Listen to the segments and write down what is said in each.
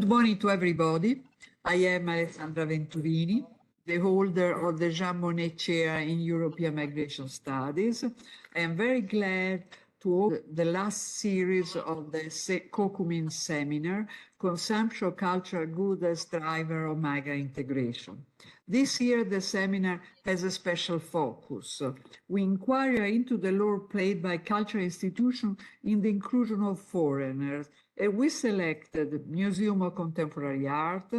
Good morning to everybody. I am Alessandra Venturini, the holder of the Jean Monnet Chair in European Migration Studies. I am very glad to open the last series of the Cocumint seminar, Consumption of Cultural Goods as Driver of Migrant Integration. This year, the seminar has a special focus. We inquire into the role played by cultural institutions in the inclusion of foreigners. And we selected Museum of Contemporary Art,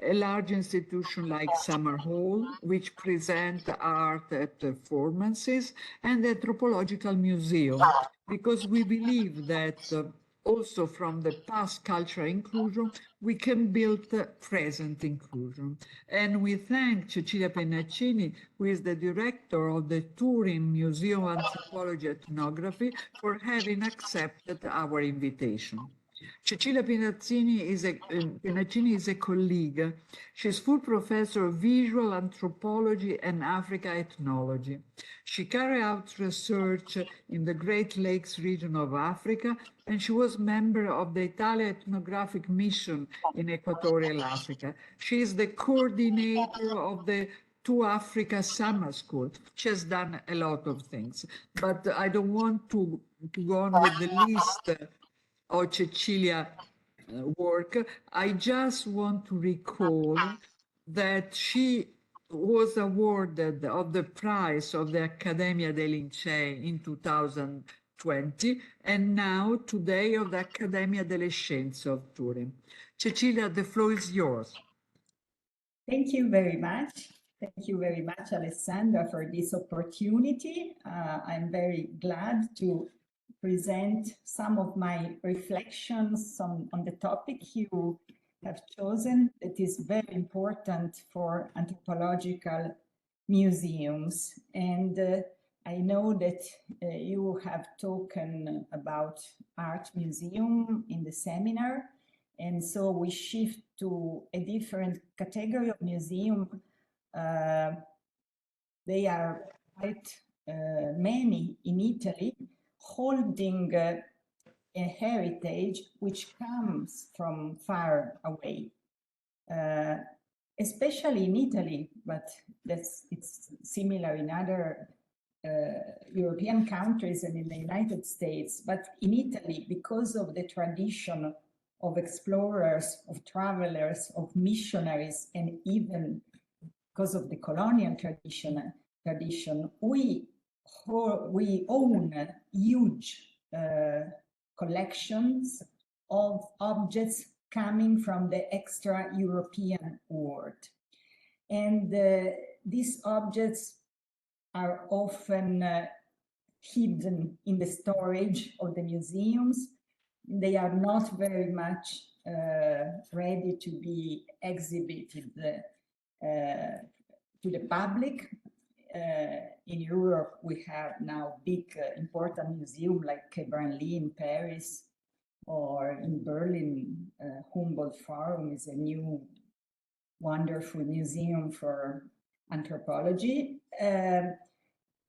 a large institution like Summer Hall, which present art at performances, and the Anthropological Museum, because we believe that also from the past cultural inclusion, we can build present inclusion. And we thank Cecilia Pennacini, who is the director of the Turin Museum of Anthropology and Ethnography, for having accepted our invitation. Cecilia Pennacini is a colleague. She's full professor of visual anthropology and Africa ethnology. She carried out research in the Great Lakes region of Africa, and she was member of the Italian ethnographic mission in Equatorial Africa. She is the coordinator of the To Africa Summer School. She has done a lot of things, but I don't want to go on with the list of Cecilia work. I just want to recall that she was awarded of the prize of the Accademia dei Lincei in 2020, and now today of the Accademia delle Scienze of Turin. Cecilia, the floor is yours. Thank you very much. Thank you very much, Alessandra, for this opportunity. I'm very glad to present some of my reflections on the topic you have chosen. It is very important for anthropological museums. And I know that you have talked about art museum in the seminar. And so we shift to a different category of museum. They are quite many in Italy, holding a heritage which comes from far away, especially in Italy, but it's similar in other European countries and in the United States. But in Italy, because of the tradition of explorers, of travelers, of missionaries, and even because of the colonial tradition, we own huge collections of objects coming from the extra-European world. And these objects are often hidden in the storage of the museums. They are not very much ready to be exhibited to the public. In Europe, we have now big, important museums like Quai Branly in Paris, or in Berlin, Humboldt Forum is a new, wonderful museum for anthropology.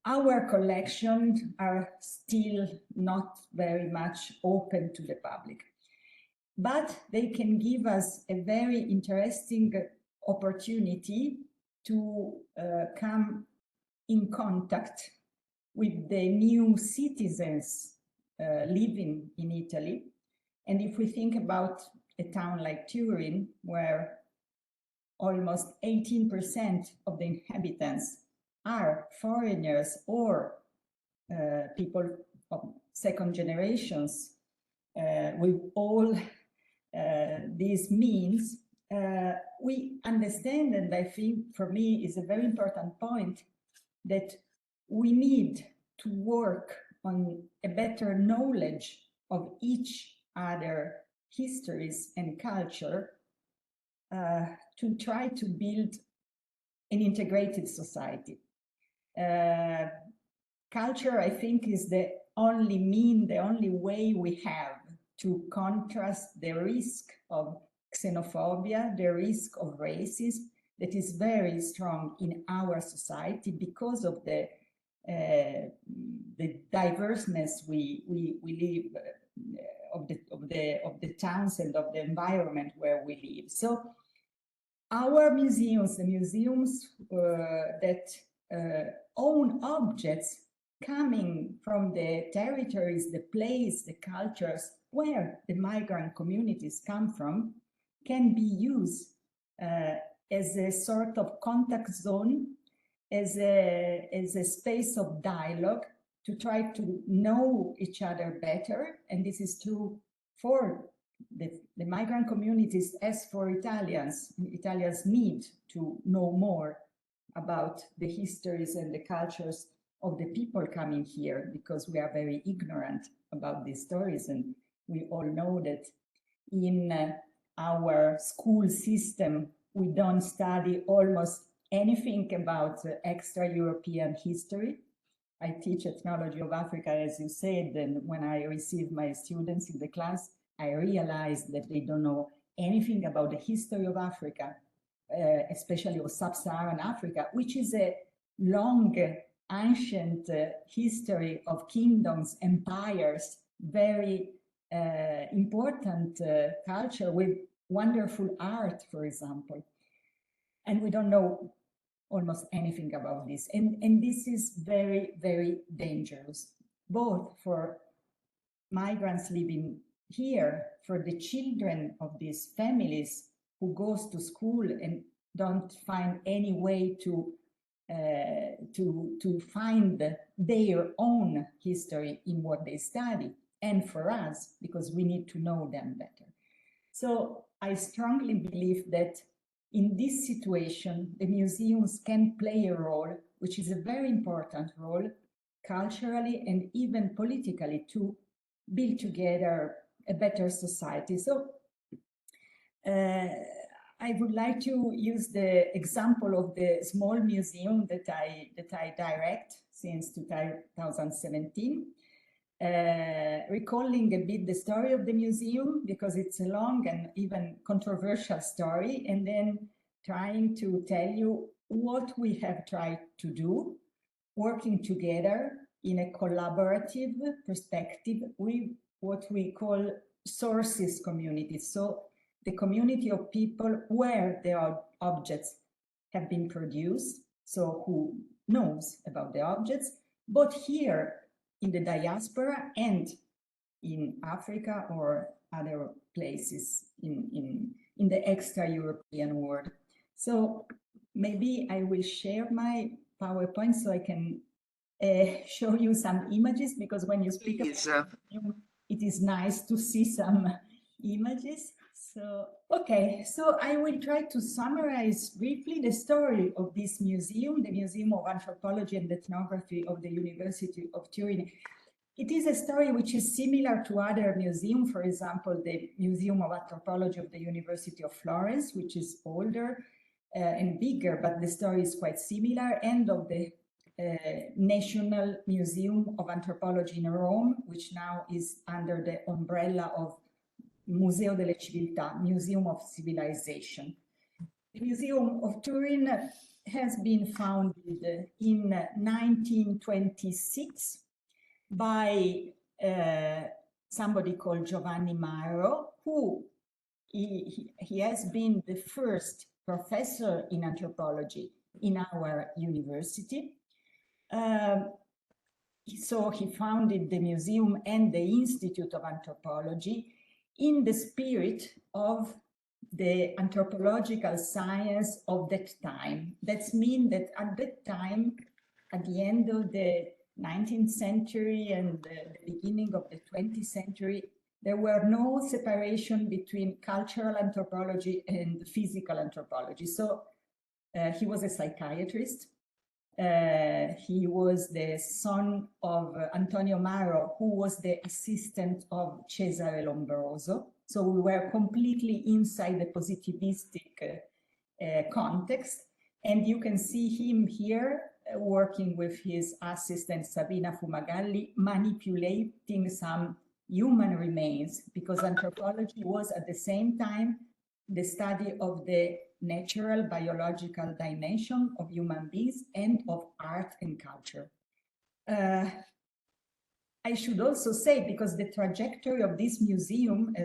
Our collections are still not very much open to the public, but they can give us a very interesting opportunity to come in contact with the new citizens living in Italy. And if we think about a town like Turin, where almost 18% of the inhabitants are foreigners or people of second generations, with all these means, we understand, and I think for me is a very important point, that we need to work on a better knowledge of each other histories and culture to try to build an integrated society. Culture, I think, is the only way we have to contrast the risk of xenophobia, the risk of racism that is very strong in our society because of the diverseness we live the towns and of the environment where we live. So our museums, the museums that own objects coming from the territories, the place, the cultures where the migrant communities come from, can be used as a sort of contact zone, as a space of dialogue to try to know each other better. And this is true for the migrant communities as for Italians. Italians need to know more about the histories and the cultures of the people coming here, because we are very ignorant about these stories. And we all know that in our school system, we don't study almost anything about extra-European history. I teach ethnology of Africa, as you said, and when I receive my students in the class, I realize that they don't know anything about the history of Africa, especially of sub-Saharan Africa, which is a long, ancient history of kingdoms, empires, very important culture with wonderful art, for example. And we don't know almost anything about this. And this is very, very dangerous, both for migrants living here, for the children of these families who goes to school and don't find any way to find their own history in what they study, and for us, because we need to know them better. So I strongly believe that in this situation, the museums can play a role, which is a very important role, culturally and even politically, to build together a better society. So I would like to use the example of the small museum that I direct since 2017. Recalling a bit the story of the museum, because it's a long and even controversial story, and then trying to tell you what we have tried to do, working together in a collaborative perspective with what we call sources communities. So the community of people where the objects have been produced, so who knows about the objects, both here in the diaspora and in Africa or other places in the extra-European world. So maybe I will share my PowerPoint so I can show you some images, because when you speak about it is nice to see some images. So, okay, so I will try to summarize briefly the story of this museum, the Museum of Anthropology and Ethnography of the University of Turin. It is a story which is similar to other museums, for example, the Museum of Anthropology of the University of Florence, which is older and bigger, but the story is quite similar, and of the National Museum of Anthropology in Rome, which now is under the umbrella of Museo delle Civiltà, Museum of Civilization. The Museum of Turin has been founded in 1926 by somebody called Giovanni Mauro, who he has been the first professor in anthropology in our university. So he founded the museum and the Institute of Anthropology in the spirit of the anthropological science of that time. That means that at that time, at the end of the 19th century and the beginning of the 20th century, there were no separation between cultural anthropology and physical anthropology. So he was a psychiatrist. He was the son of Antonio Mauro, who was the assistant of Cesare Lombroso. So we were completely inside the positivistic context. And you can see him here working with his assistant Sabina Fumagalli, manipulating some human remains, because anthropology was at the same time the study of the natural biological dimension of human beings and of art and culture. I should also say, because the trajectory of this museum,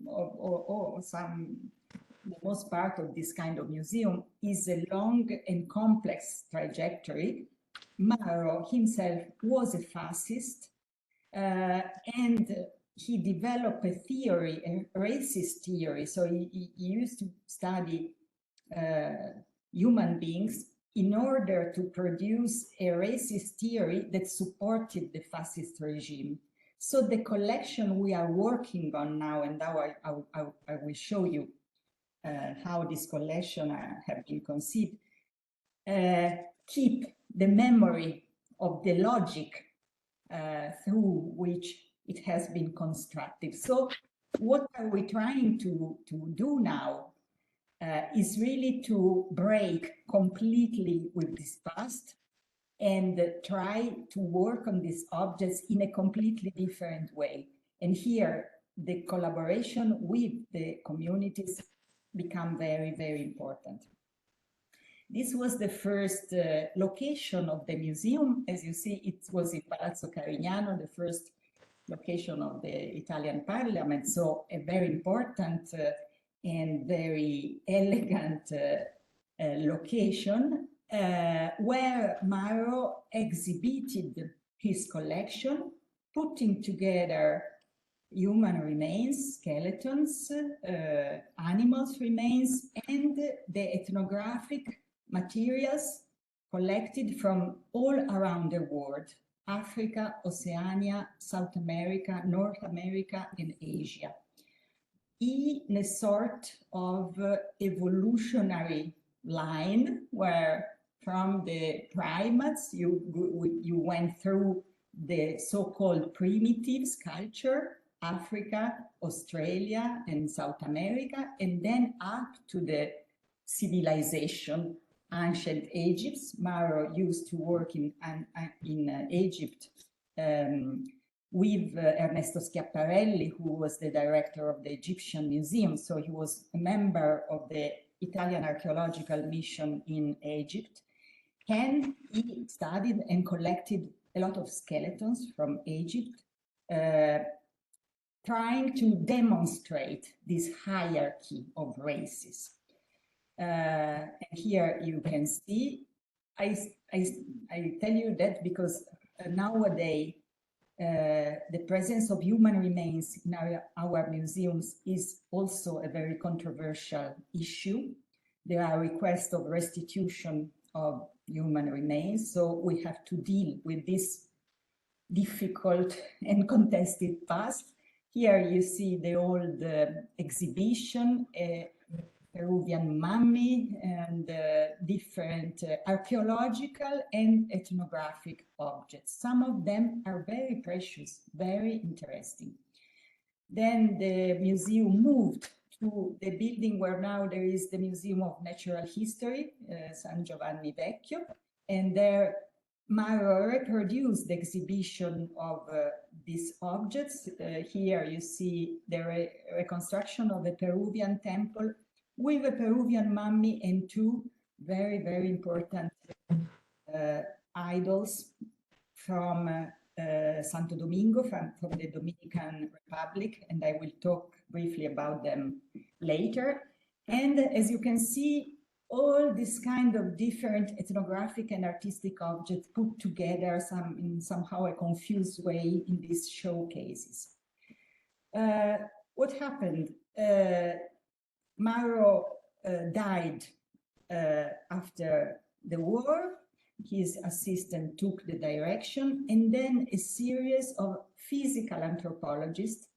or the most part of this kind of museum, is a long and complex trajectory. Mauro himself was a fascist, and he developed a theory, a racist theory. So he used to study human beings in order to produce a racist theory that supported the fascist regime. So the collection we are working on now, and now I will show you how this collection have been conceived, keep the memory of the logic through which it has been constructed. So what are we trying to do now is really to break completely with this past and try to work on these objects in a completely different way. And here, the collaboration with the communities become very, very important. This was the first location of the museum. As you see, it was in Palazzo Carignano, the first location of the Italian parliament. So a very important and very elegant location where Mauro exhibited his collection, putting together human remains, skeletons, animals remains, and the ethnographic materials collected from all around the world: Africa, Oceania, South America, North America, and Asia. In a sort of evolutionary line where from the primates you went through the so-called primitives culture, Africa, Australia, and South America, and then up to the civilization, ancient Egypt. Mauro used to work in Egypt with Ernesto Schiaparelli, who was the director of the Egyptian Museum. So he was a member of the Italian archaeological mission in Egypt. And he studied and collected a lot of skeletons from Egypt, trying to demonstrate this hierarchy of races. And here you can see, I tell you that because nowadays, the presence of human remains in our museums is also a very controversial issue. There are requests of restitution of human remains, so we have to deal with this difficult and contested past. Here you see the old exhibition, Peruvian mummy, and different archaeological and ethnographic objects. Some of them are very precious, very interesting. Then the museum moved to the building where now there is the Museum of Natural History, San Giovanni Vecchio, and there Mauro reproduced the exhibition of these objects. Here you see the reconstruction of a Peruvian temple with a Peruvian mummy and two very, very important idols from Santo Domingo, from the Dominican Republic, and I will talk briefly about them later. And as you can see, all this kind of different ethnographic and artistic objects put together in somehow a confused way in these showcases. What happened? Mauro died after the war. His assistant took the direction, and then a series of physical anthropologists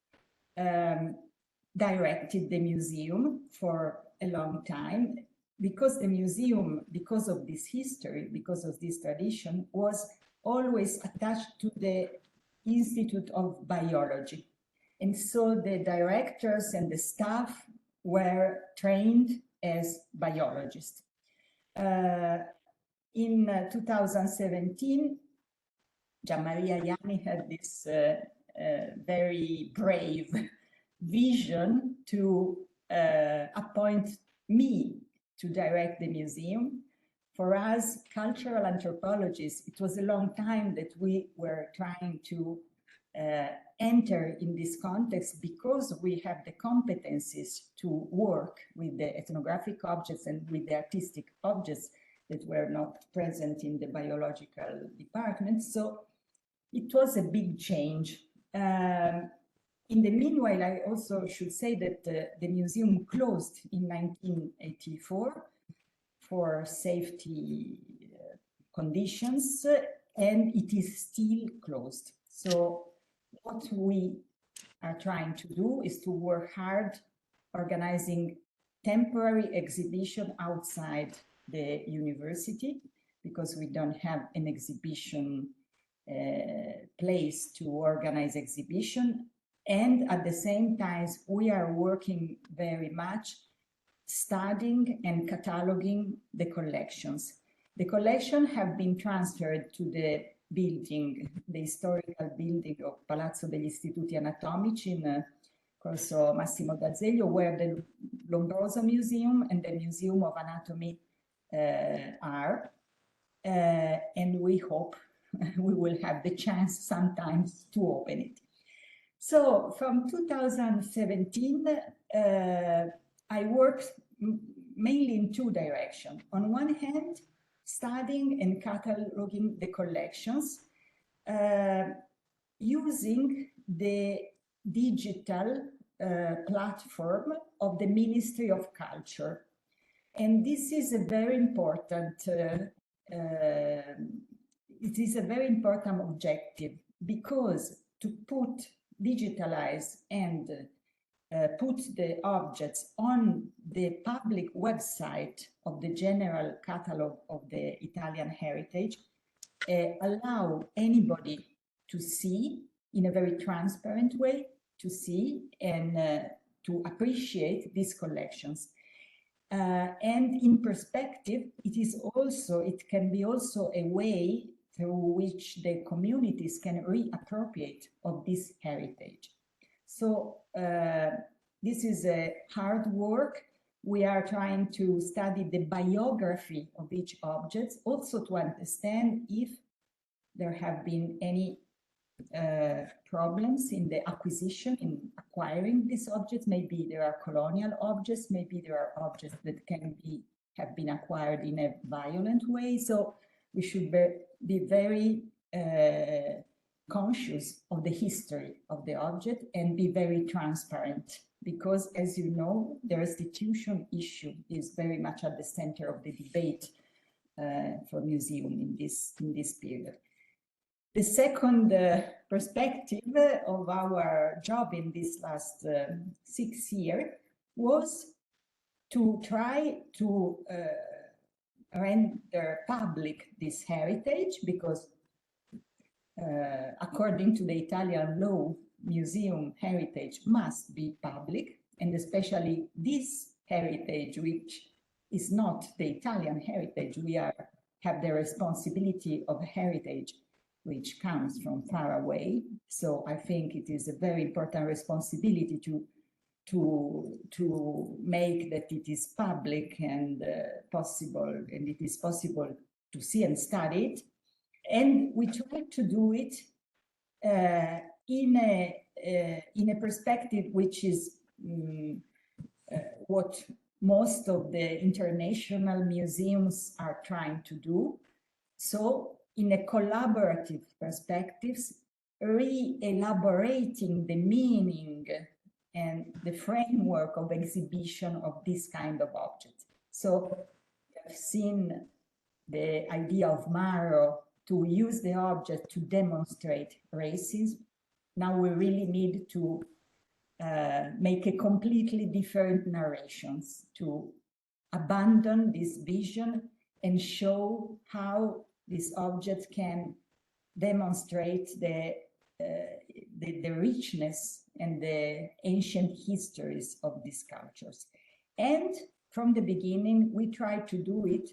directed the museum for a long time, because the museum, because of this history, because of this tradition, was always attached to the Institute of Biology. And so the directors and the staff were trained as biologists. In 2017, Gianmaria Ianni had this very brave vision to appoint me to direct the museum. For us, cultural anthropologists, it was a long time that we were trying to enter in this context because we have the competencies to work with the ethnographic objects and with the artistic objects that were not present in the biological department. So it was a big change. In the meanwhile, I also should say that the museum closed in 1984 for safety conditions, and it is still closed. So what we are trying to do is to work hard organizing temporary exhibition outside the university, because we don't have an exhibition place to organize exhibition. And at the same time, we are working very much studying and cataloging the collections. The collection have been transferred to the building, the historical building of Palazzo degli Istituti Anatomici in Corso Massimo d'Azeglio, where the Lombroso Museum and the Museum of Anatomy are. And we hope we will have the chance sometimes to open it. So from 2017, I worked mainly in two directions. On one hand, studying and cataloging the collections using the digital platform of the Ministry of Culture. And this is a very important, it is a very important objective, because to digitalize and put the objects on the public website of the general catalog of the Italian heritage allow anybody to see in a very transparent way, to see and to appreciate these collections. And in perspective, it can be also a way through which the communities can reappropriate of this heritage. So this is a hard work. We are trying to study the biography of each object, also to understand if there have been any problems in the acquisition, in acquiring these objects. Maybe there are colonial objects, maybe there are objects that have been acquired in a violent way. So we should be very conscious of the history of the object and be very transparent, because, as you know, the restitution issue is very much at the center of the debate for museum in this period. The second perspective of our job in this last 6 years was to try to render public this heritage, because according to the Italian law, museum heritage must be public, and especially this heritage, which is not the Italian heritage. We have the responsibility of heritage which comes from far away. So I think it is a very important responsibility to make that it is public and possible, and it is possible to see and study it. And we try to do it in a perspective which is what most of the international museums are trying to do. So in a collaborative perspectives, re-elaborating the meaning and the framework of exhibition of this kind of objects. So I've seen the idea of Maro to use the object to demonstrate racism. Now we really need to make a completely different narrations, to abandon this vision and show how this object can demonstrate the richness and the ancient histories of these cultures. And from the beginning, we tried to do it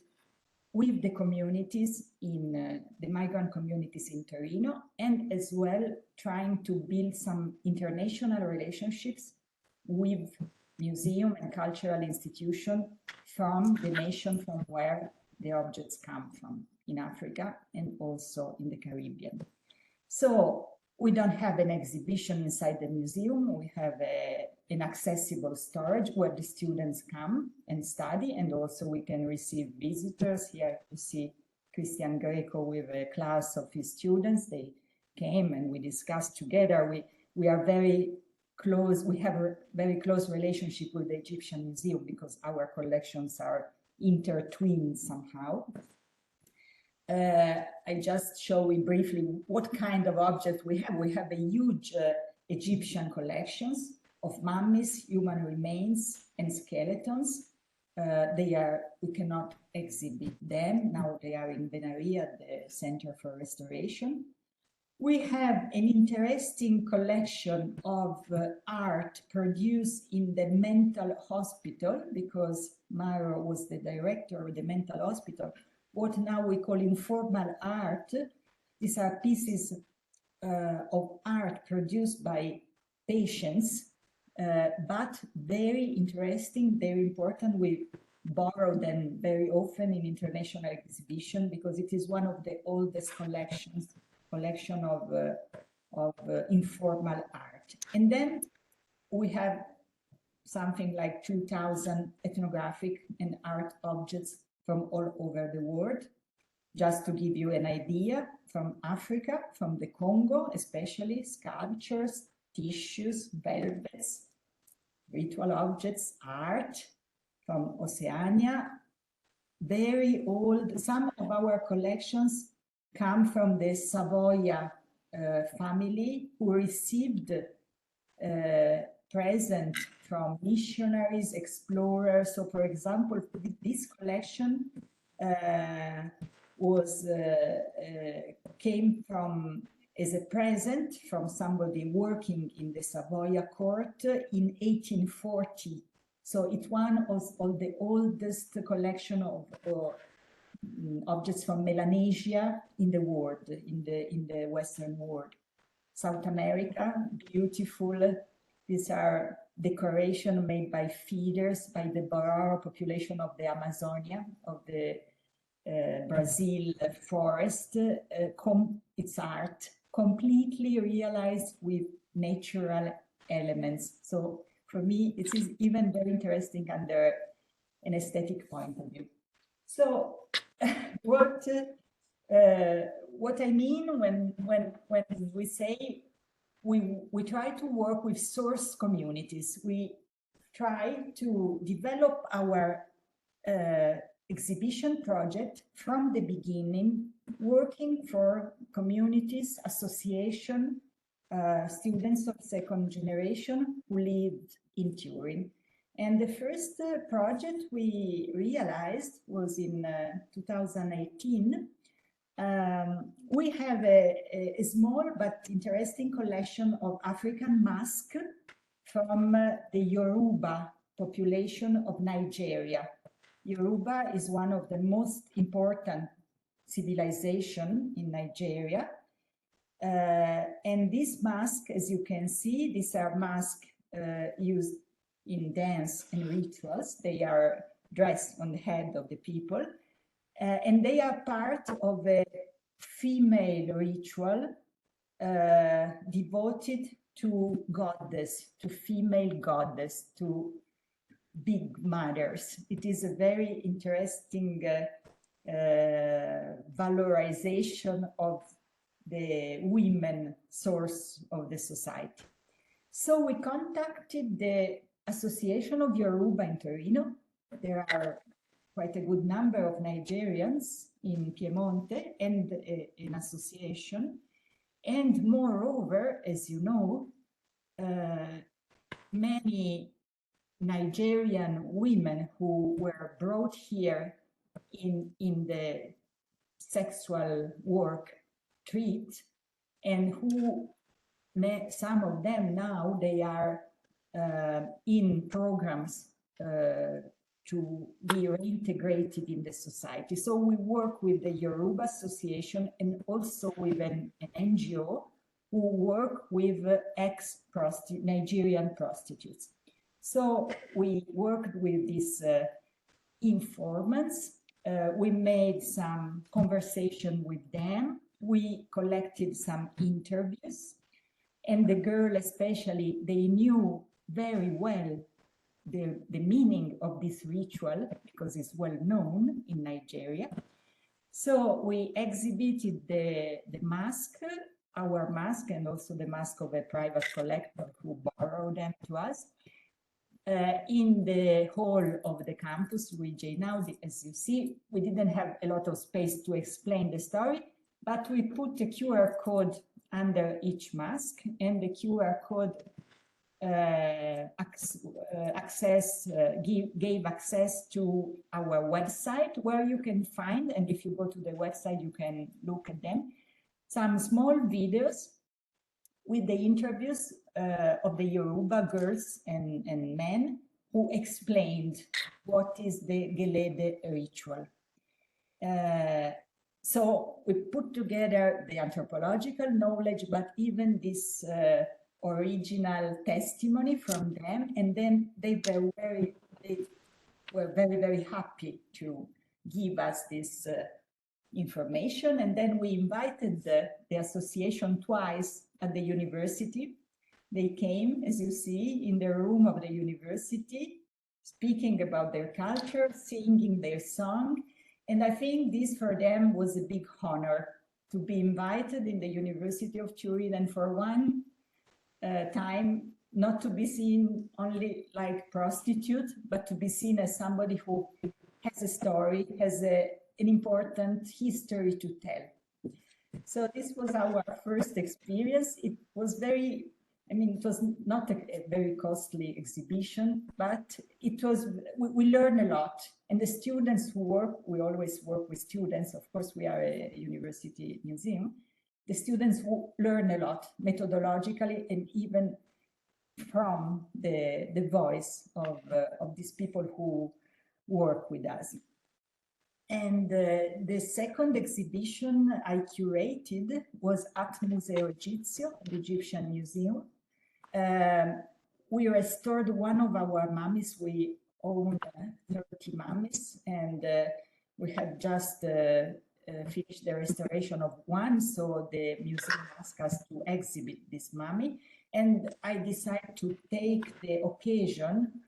with the communities in the migrant communities in Torino, and as well trying to build some international relationships with museum and cultural institutions from the nation from where the objects come from, in Africa and also in the Caribbean. So We don't have an exhibition inside the museum. We have an accessible storage where the students come and study, and also we can receive visitors. Here you see Christian Greco with a class of his students. They came and we discussed together. We are very close. We have a very close relationship with the Egyptian Museum because our collections are intertwined somehow. I just show you briefly what kind of object we have. We have a huge Egyptian collections of mummies, human remains, and skeletons. We cannot exhibit them. Now they are in Venaria at the Center for Restoration. We have an interesting collection of art produced in the mental hospital because Mauro was the director of the mental hospital. What now we call informal art. These are pieces of art produced by patients, but very interesting, very important. We borrow them very often in international exhibition because it is one of the oldest collection of informal art. And then we have something like 2,000 ethnographic and art objects from all over the world. Just to give you an idea, from Africa, from the Congo, especially sculptures, tissues, velvets, ritual objects, art, from Oceania, very old. Some of our collections come from the Savoia family who received present from missionaries, explorers. So, for example, this collection came from as a present from somebody working in the Savoia court in 1840. So it's one of the oldest collection of objects from Melanesia in the world, in the Western world. South America, beautiful. These are decoration made by feeders, by the Bororo population of the Amazonia, of the Brazil forest. It's art completely realized with natural elements. So for me, it is even very interesting under an aesthetic point of view. So what I mean when we say we try to work with source communities, we try to develop our exhibition project from the beginning, working for communities, association, students of second generation who lived in Turin. And the first project we realized was in 2018. We have a small but interesting collection of African masks from the Yoruba population of Nigeria. Yoruba is one of the most important civilization in Nigeria. And this mask, as you can see, these are masks used in dance and rituals. They are dressed on the head of the people. And they are part of a female ritual devoted to goddess, to female goddess, to big mothers. It is a very interesting valorization of the women source of the society. So we contacted the Association of Yoruba in Torino. There are quite a good number of Nigerians in Piemonte and an association. And moreover, as you know, many Nigerian women who were brought here in the sexual work treat, and who some of them now they are in programs to be reintegrated in the society. So we work with the Yoruba Association and also with an NGO who work with Nigerian prostitutes. So we worked with these informants. We made some conversation with them. We collected some interviews. And the girl especially, they knew very well the meaning of this ritual because it's well known in Nigeria. So we exhibited the mask, our mask, and also the mask of a private collector who borrowed them to us in the hall of the campus, UEJ. Now, as you see, we didn't have a lot of space to explain the story, but we put a QR code under each mask, and the QR code gave access to our website, where you can find, and if you go to the website, you can look at them, some small videos with the interviews of the Yoruba girls and men who explained what is the Gelede ritual. So we put together the anthropological knowledge, but even this original testimony from them, and then they were very happy to give us this information. And then we invited the association twice at the university. They came, as you see, in the room of the university, speaking about their culture, singing their song. And I think this for them was a big honor to be invited in the University of Turin, and for one time not to be seen only like prostitute, but to be seen as somebody who has a story, has an important history to tell. So this was our first experience. It was very, I mean, it was not a very costly exhibition, but it was, we learned a lot. And the students who work, we always work with students. Of course, we are a university museum. The students who learn a lot methodologically, and even from the voice of these people who work with us. And the second exhibition I curated was at Museo Egizio, the Egyptian Museum. We restored one of our mummies. We own 30 mummies, and we have just finished the restoration of one, so the museum asked us to exhibit this mummy. And I decided to take the occasion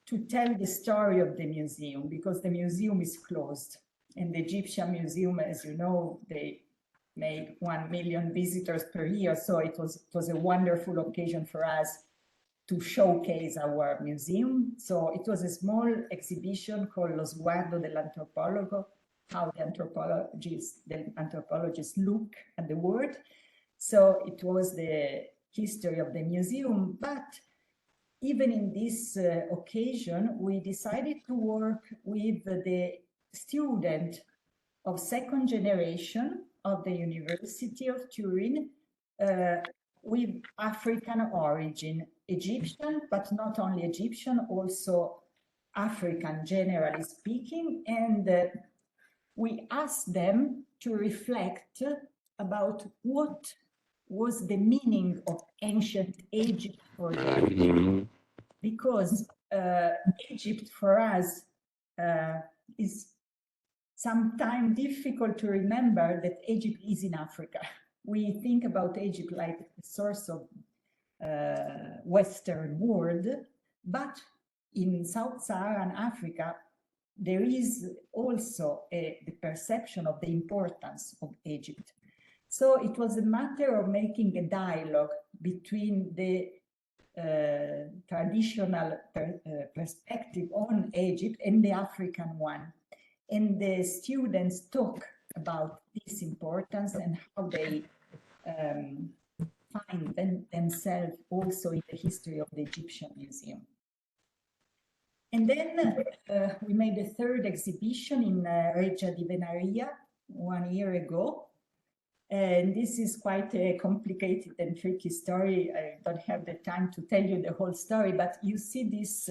to tell the story of the museum, because the museum is closed. And the Egyptian Museum, as you know, they make 1 million visitors per year. So it was a wonderful occasion for us to showcase our museum. So it was a small exhibition called Lo Sguardo dell'Antropologo, how the anthropologists look at the world. So it was the history of the museum, but even in this occasion, we decided to work with the student of second generation of the University of Turin with African origin, Egyptian, but not only Egyptian, also African, generally speaking. And we asked them to reflect about what was the meaning of ancient Egypt for them. Because Egypt for us is sometimes difficult to remember that Egypt is in Africa. We think about Egypt like a source of Western world, but in Sub-Saharan Africa, there is also the perception of the importance of Egypt. So it was a matter of making a dialogue between the traditional perspective on Egypt and the African one. And the students talk about this importance and how they find themselves also in the history of the Egyptian Museum. And then we made a third exhibition in Reggio di Venaria 1 year ago. And this is quite a complicated and tricky story. I don't have the time to tell you the whole story, but you see this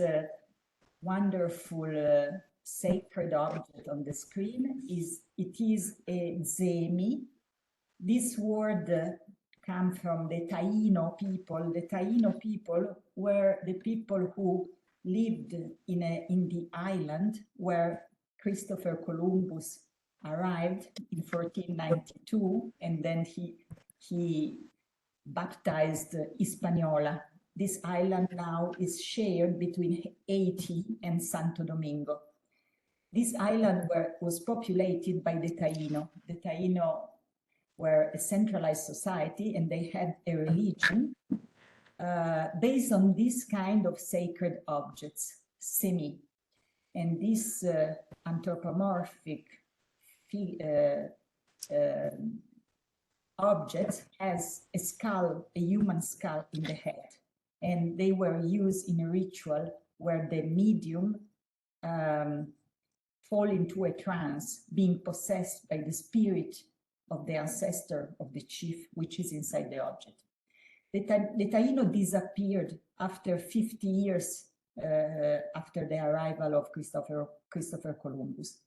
wonderful sacred object on the screen. It is a zemi. This word comes from the Taino people. The Taino people were the people who lived in the island where Christopher Columbus arrived in 1492, and then he baptized Hispaniola. This island now is shared between Haiti and Santo Domingo. This island was populated by the Taino. The Taino were a centralized society and they had a religion based on this kind of sacred objects, semi. And this anthropomorphic object has a skull, a human skull in the head. And they were used in a ritual where the medium fall into a trance, being possessed by the spirit of the ancestor of the chief, which is inside the object. The Taino disappeared after 50 years after the arrival of Christopher Columbus.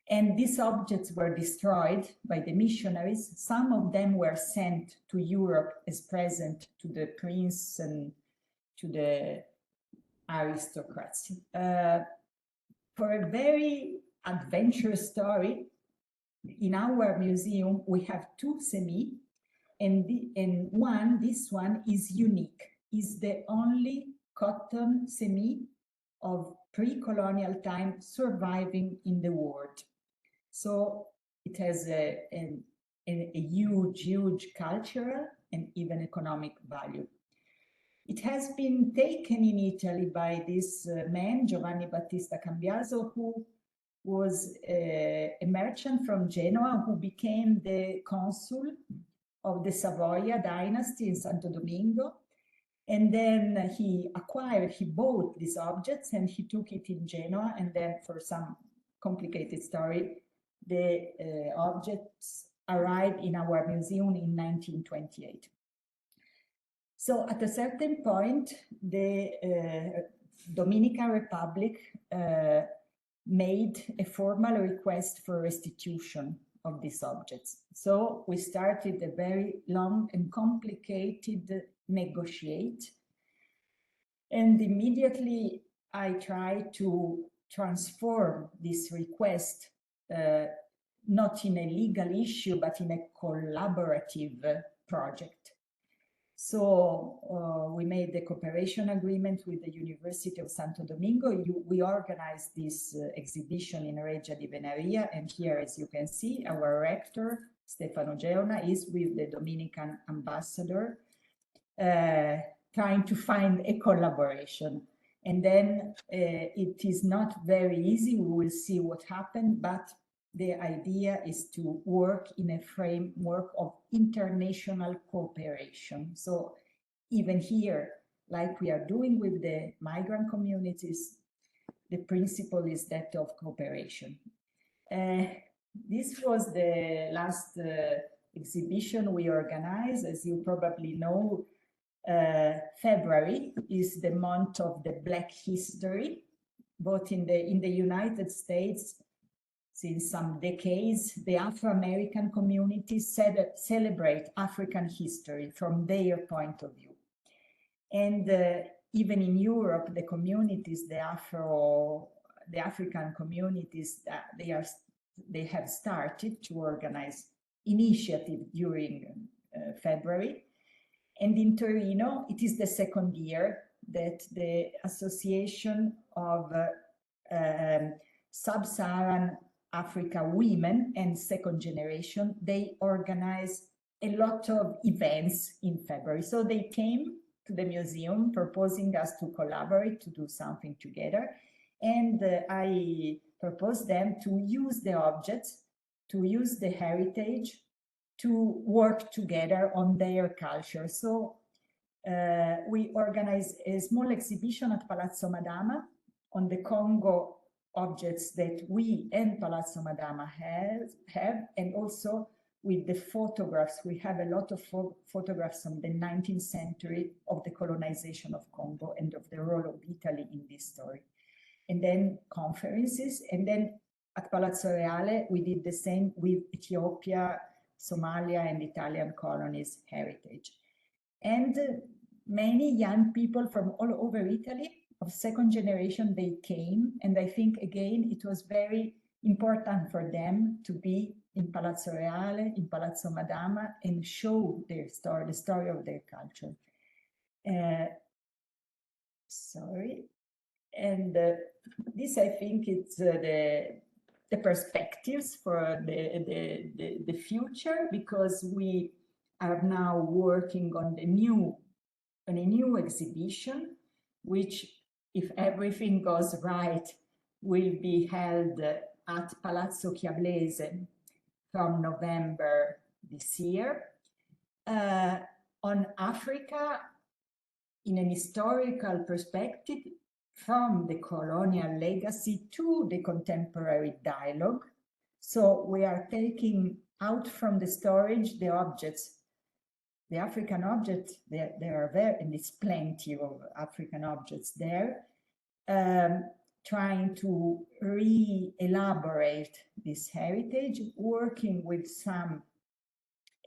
And these objects were destroyed by the missionaries. Some of them were sent to Europe as present to the prince and to the aristocrats. For a very adventurous story, in our museum, we have two semi, and this one is unique. Is the only cotton semi of pre-colonial time surviving in the world. So it has a huge cultural and even economic value. It has been taken in Italy by this man, Giovanni Battista Cambiaso, who was a merchant from Genoa who became the consul of the Savoia dynasty in Santo Domingo. And then he bought these objects and he took it in Genoa. And then for some complicated story, the objects arrived in our museum in 1928. So at a certain point, the Dominican Republic made a formal request for restitution of these objects. So we started a very long and complicated negotiate. And immediately I tried to transform this request not in a legal issue, but in a collaborative project. So we made the cooperation agreement with the University of Santo Domingo. We organized this exhibition in Regia di Venaria. And here, as you can see, our rector, Stefano Geona, is with the Dominican ambassador, trying to find a collaboration. And then it is not very easy. We will see what happened, but the idea is to work in a framework of international cooperation. So even here, like we are doing with the migrant communities, the principle is that of cooperation. This was the last exhibition we organized. As you probably know, February is the month of the Black History, both in the United States. Since some decades, the Afro-American communities celebrate African history from their point of view. And even in Europe, the communities, the African communities, they have started to organize initiatives during February. And in Torino, it is the second year that the Association of Sub-Saharan Africa Women and Second Generation, they organize a lot of events in February. So they came to the museum proposing us to collaborate, to do something together. And I proposed them to use the objects, to use the heritage, to work together on their culture. So we organized a small exhibition at Palazzo Madama on the Congo objects that we and Palazzo Madama have, and also with the photographs. We have a lot of photographs from the 19th century of the colonization of Congo and of the role of Italy in this story. And then conferences, and then at Palazzo Reale, we did the same with Ethiopia, Somalia, and Italian colonies heritage. And many young people from all over Italy of second generation, they came, and I think again it was very important for them to be in Palazzo Reale, in Palazzo Madama, and show their story, the story of their culture. Sorry. And this, I think, it's the perspectives for the future, because we are now working on a new exhibition, which, if everything goes right, will be held at Palazzo Chiablese from November this year, on Africa in an historical perspective, from the colonial legacy to the contemporary dialogue. So we are taking out from the storage the objects, the African objects. There are there, and it's plenty of African objects there, trying to re-elaborate this heritage, working with some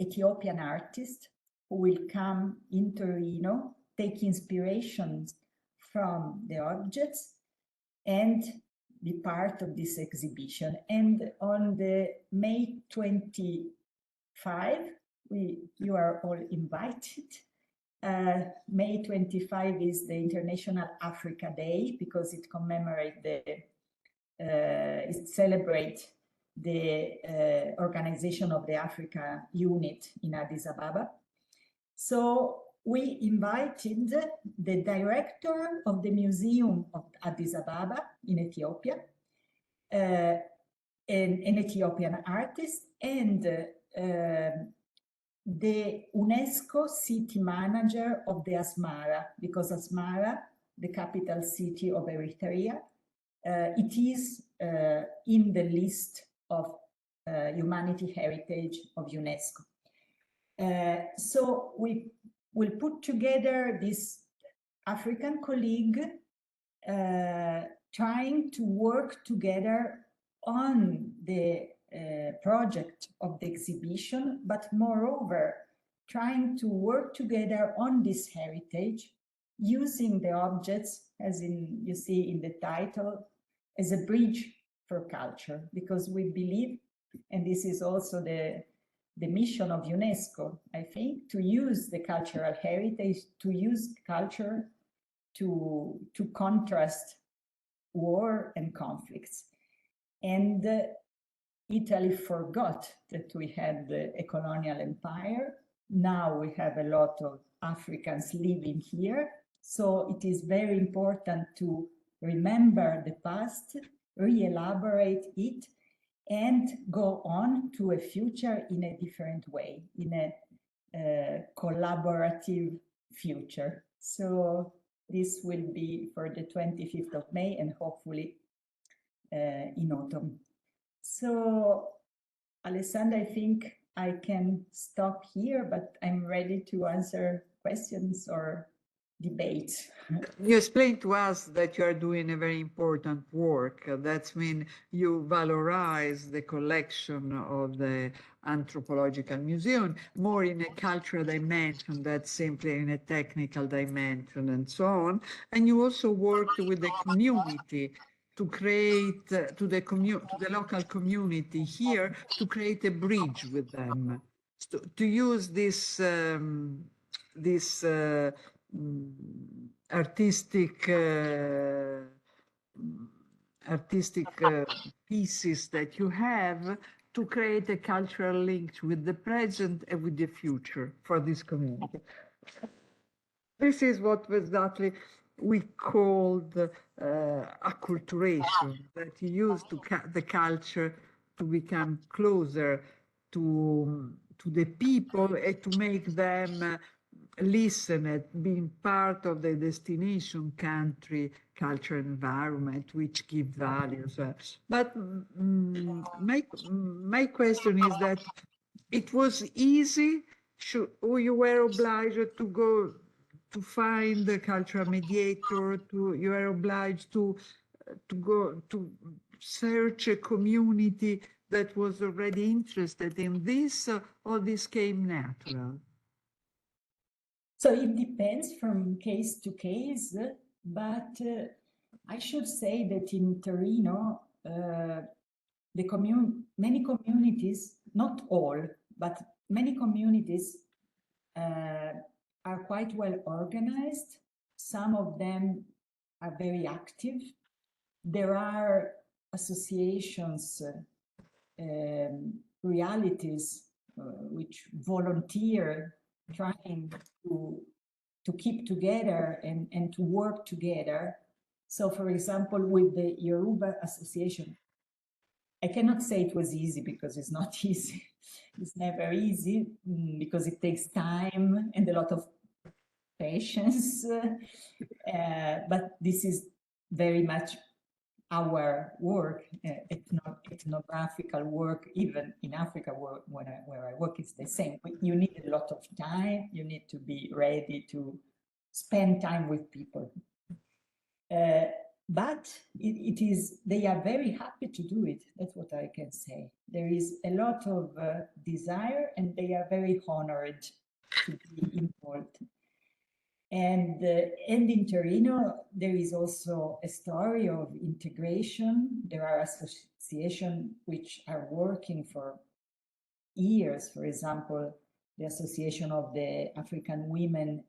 Ethiopian artists who will come in Torino, take inspirations from the objects and be part of this exhibition. And on the May 25, you are all invited. May 25 is the International Africa Day, because it commemorates it celebrates the organization of the Africa Unit in Addis Ababa. So we invited the director of the Museum of Addis Ababa in Ethiopia, an Ethiopian artist, and the UNESCO city manager of the Asmara, because Asmara, the capital city of Eritrea, it is in the list of humanity heritage of UNESCO. So we will put together this African colleague, trying to work together on the project of the exhibition, but moreover, trying to work together on this heritage, using the objects, as you see in the title, as a bridge for culture, because we believe, and this is also the mission of UNESCO, I think, to use the cultural heritage, to use culture to contrast war and conflicts. And Italy forgot that we had a colonial empire. Now we have a lot of Africans living here. So it is very important to remember the past, re-elaborate it, and go on to a future in a different way, in a collaborative future. So this will be for the 25th of May and hopefully in autumn. So, Alessandra, I think I can stop here, but I'm ready to answer questions or debate. You explained to us that you are doing a very important work. That means you valorize the collection of the anthropological museum more in a cultural dimension than simply in a technical dimension and so on. And you also worked with the community to create, to the local community here, to create a bridge with them, to use this artistic pieces that you have to create a cultural link with the present and with the future for this community. This is what exactly we called acculturation, that you use the culture to become closer to the people and to make them listen at being part of the destination country culture environment, which give values. But my question is that it was easy, or you were obliged to go to find the cultural mediator, you are obliged to go to search a community that was already interested in this, or this came natural? So it depends from case to case, but I should say that in Torino, many communities not all, but many communities are quite well organized. Some of them are very active. There are associations, realities which volunteer trying to keep together and to work together. So, for example, with the Yoruba Association, I cannot say it was easy because it's not easy. It's never easy because it takes time and a lot of patience. But this is very much our work, ethnographical work, even in Africa, where I work, it's the same. You need a lot of time. You need to be ready to spend time with people. But they are very happy to do it. That's what I can say. There is a lot of desire, and they are very honored to be involved. And in Torino, there is also a story of integration. There are associations which are working for years. For example, the Association of the African Women,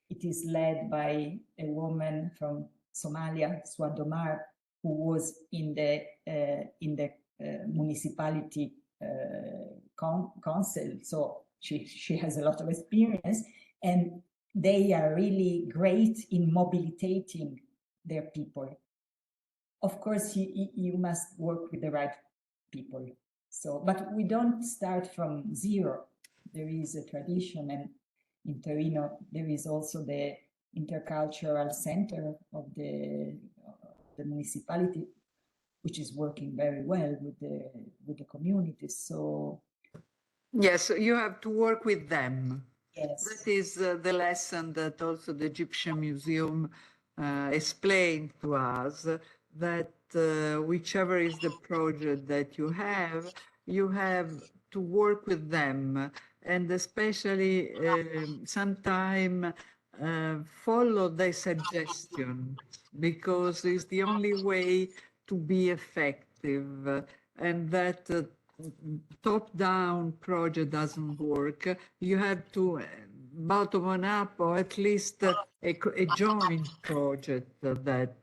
it is led by a woman from Somalia, Swadomar, who was in the municipality council. So she has a lot of experience, and they are really great in mobilitating their people. Of course, you must work with the right people. So, but we don't start from zero. There is a tradition, and in Torino, there is also the intercultural center of the municipality, which is working very well with the communities. So yes, you have to work with them. yes, that is the lesson that also the Egyptian Museum explained to us, that whichever is the project that you have to work with them, and especially sometime follow their suggestion, because it's the only way to be effective, and that top-down project doesn't work. You have to bottom up, or at least a joint project that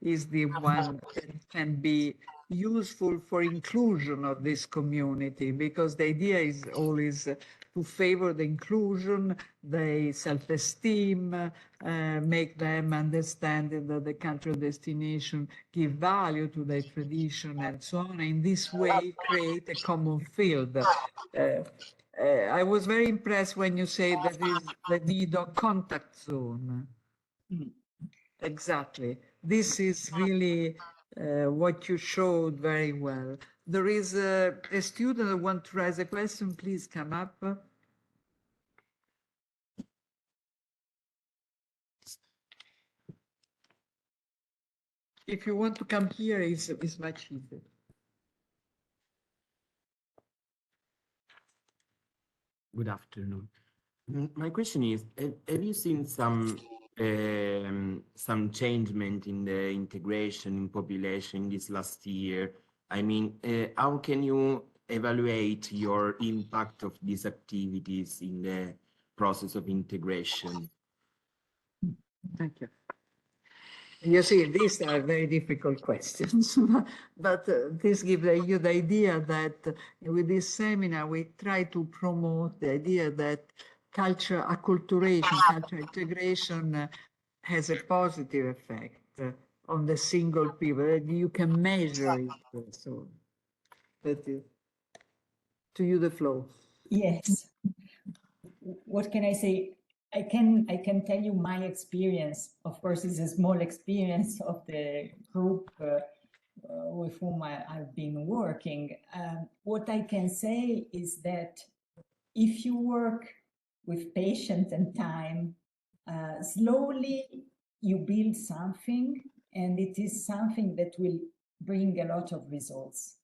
is the one that can be useful for inclusion of this community, because the idea is always to favor the inclusion, the self-esteem, make them understand that the country of destination give value to their tradition and so on. In this way, create a common field. I was very impressed when you say that is the need of contact zone. Exactly. This is really what you showed very well. There is a student that wants to raise a question. Please come up. If you want to come here, it's much easier. Good afternoon. My question is, have you seen some changement in the integration in population this last year? I mean, how can you evaluate your impact of these activities in the process of integration? Thank you. You see, these are very difficult questions, but this gives you the idea that with this seminar, we try to promote the idea that cultural acculturation, cultural integration has a positive effect on the single people, and you can measure it. So that is, to you the flow. yes. What can I say? I can tell you my experience. Of course, it's a small experience of the group with whom I've been working. What I can say is that if you work with patience and time, slowly you build something, and it is something that will bring a lot of results.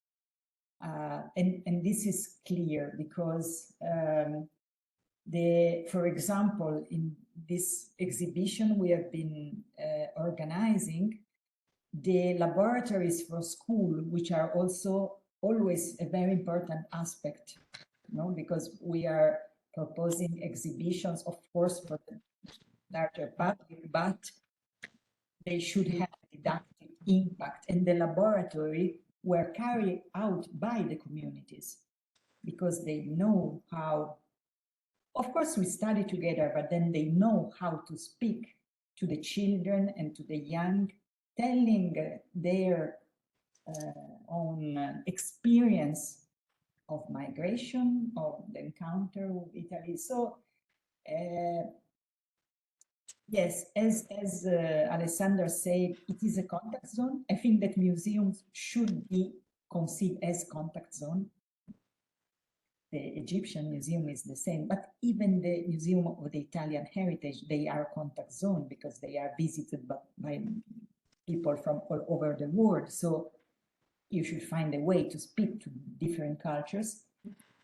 And this is clear because for example, in this exhibition we have been organizing, the laboratories for school, which are also always a very important aspect, because we are proposing exhibitions, of course, for the larger public, but they should have didactic impact, and the laboratory were carried out by the communities because they know how, of course we study together, but then they know how to speak to the children and to the young, telling their own experience of migration, of the encounter with Italy. So yes, as Alessandra said, it is a contact zone. I think that museums should be conceived as contact zone. The Egyptian museum is the same, but even the Museum of the Italian Heritage, they are contact zone because they are visited by people from all over the world. So you should find a way to speak to different cultures.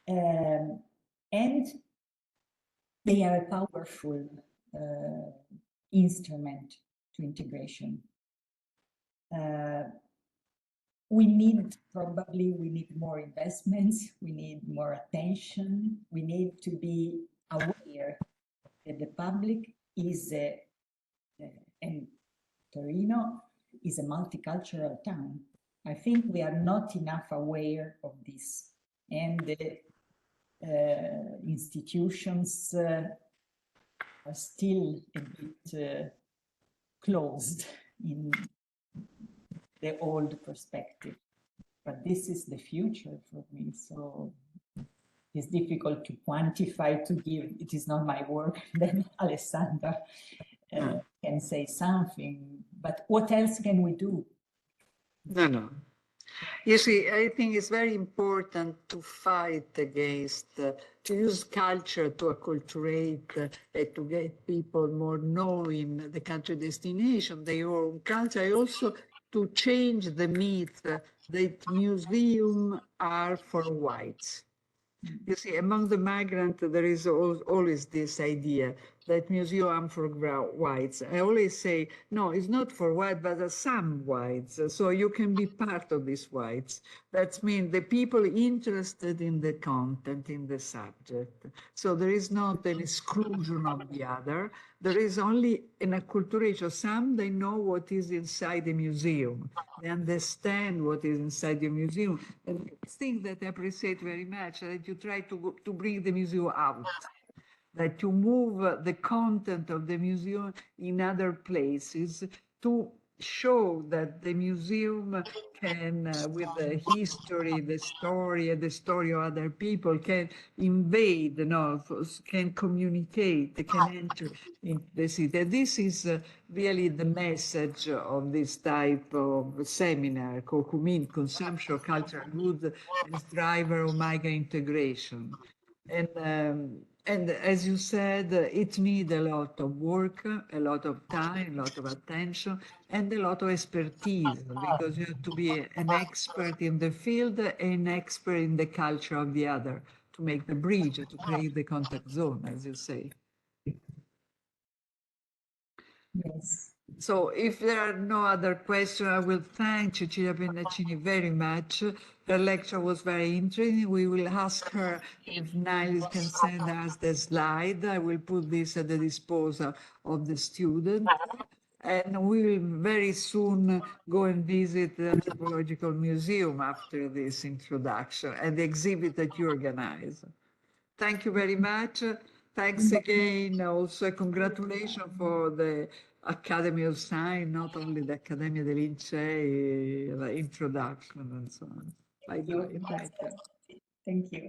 And they are a powerful instrument to integration. We need more investments, we need more attention, we need to be aware that the public is, and Torino is a multicultural town. I think we are not enough aware of this, and the institutions are still a bit closed in the old perspective. But this is the future for me, so it's difficult to quantify, to give. It is not my work. Then Alessandra can say something, but what else can we do? No. You see, I think it's very important to fight against, to use culture to acculturate, to get people more knowing the country destination, their own culture, also to change the myth that museums are for whites. You see, among the migrants, there is always this idea that museum for whites. I always say, no, it's not for white, but some whites. So you can be part of these whites. That means the people interested in the content, in the subject. So there is not an exclusion of the other. There is only an acculturation. Some, they know what is inside the museum. They understand what is inside the museum. And thing that I appreciate very much, that you try to bring the museum out, that to move the content of the museum in other places, to show that the museum can, with the history, the story of other people, can invade, can communicate, can enter in the city. This is really the message of this type of seminar, Cocumint, Consumption of Cultural Goods as Driver of Migrant Integration. And as you said, it needs a lot of work, a lot of time, a lot of attention, and a lot of expertise, because you have to be an expert in the field, an expert in the culture of the other, to make the bridge, to create the contact zone, as you say. Yes. So if there are no other questions, I will thank Cecilia Pennacini very much. Her lecture was very interesting. We will ask her if Niles can send us the slide. I will put this at the disposal of the student. And we will very soon go and visit the Anthropological Museum after this introduction and the exhibit that you organize. Thank you very much. Thanks again. Also, congratulations for the Academy of Science, not only the Accademia dei Lincei, the introduction and so on. Bye bye. Thank you. Thank you.